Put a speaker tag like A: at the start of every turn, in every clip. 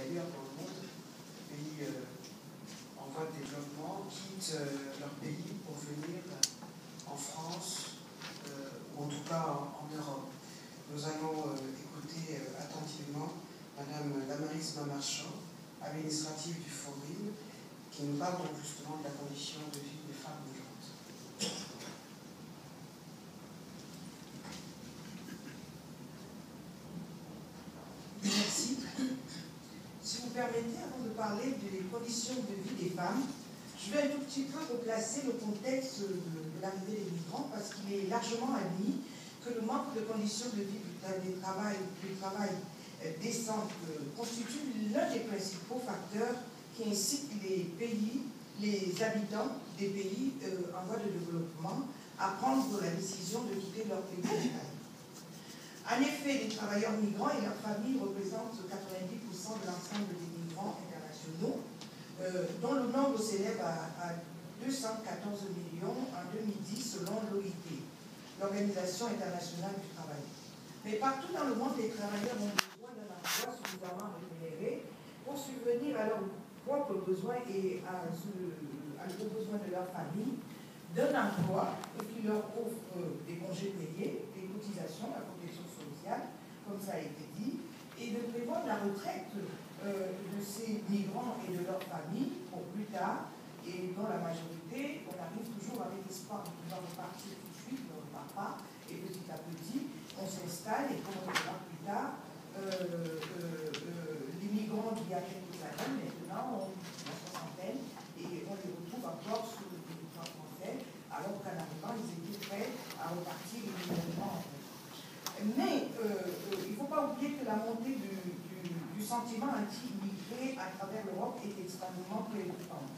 A: ailleurs dans le monde, pays en voie de développement, quittent leur pays pour venir en France, ou en tout cas en Europe. Nous allons écouter attentivement Madame Damaris Marchand, administrative du Forum, qui nous parle donc justement de la condition de vie des femmes migrantes.
B: Merci. Si vous permettez, avant de parler des conditions de vie des femmes, je vais un tout petit peu replacer le contexte de l'arrivée des migrants, parce qu'il est largement admis que le manque de conditions de vie du travail décent constitue l'un des principaux facteurs qui incitent les pays, les habitants des pays en voie de développement à prendre la décision de quitter leur pays natal. En effet, les travailleurs migrants et leurs familles représentent 90% de l'ensemble des migrants internationaux, dont le nombre s'élève à 214 millions en 2010 selon l'OIT, l'Organisation internationale du travail. Mais partout dans le monde, les travailleurs ont besoin d'un emploi suffisamment rémunéré pour subvenir à leurs propres besoins et aux besoins de leur famille, d'un emploi qui leur offre des congés payés, des cotisations, la protection sociale, comme ça a été dit, et de prévoir la retraite de ces migrants et de leurs familles pour plus tard, et dont la majorité, on arrive toujours avec espoir de pouvoir repartir tout de suite, mais on ne repart pas, et petit à petit, on s'installe, et comme on verra plus tard, les migrants d'il y a quelques années, maintenant, on est en soixantaine, et on les retrouve encore sur le territoire français, alors qu'en arrivant, ils étaient prêts à repartir immédiatement. Mais il ne faut pas oublier que la montée du sentiment anti-immigré à travers l'Europe est extrêmement préoccupante.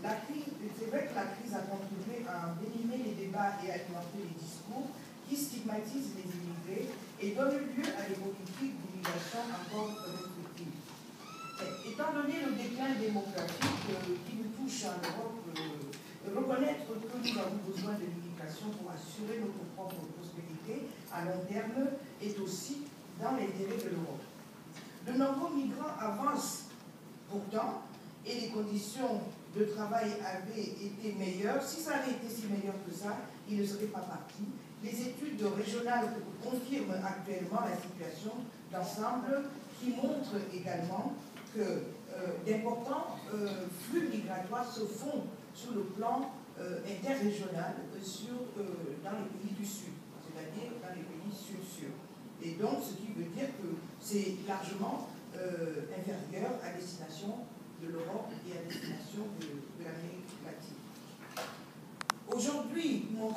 B: C'est vrai que la crise a contribué à envenimer les débats et à alimenter les discours qui stigmatisent les immigrés et donnent lieu à des politiques d'immigration encore restrictives. Étant donné le déclin démographique qui nous touche en Europe, reconnaître que nous avons besoin de l'immigration pour assurer notre propre prospérité à long terme est aussi dans l'intérêt de l'Europe. De nombreux migrants avancent pourtant et les conditions de travail avaient été meilleures. Si ça avait été si meilleur que ça, ils ne seraient pas partis. Les études régionales confirment actuellement la situation d'ensemble qui montre également que d'importants flux migratoires se font sur le plan interrégional dans les pays du Sud, c'est-à-dire dans les pays sud-sud. Et donc, ce qui veut dire que c'est largement inférieur à destination de l'Europe et à destination de l'Amérique latine. Aujourd'hui, mon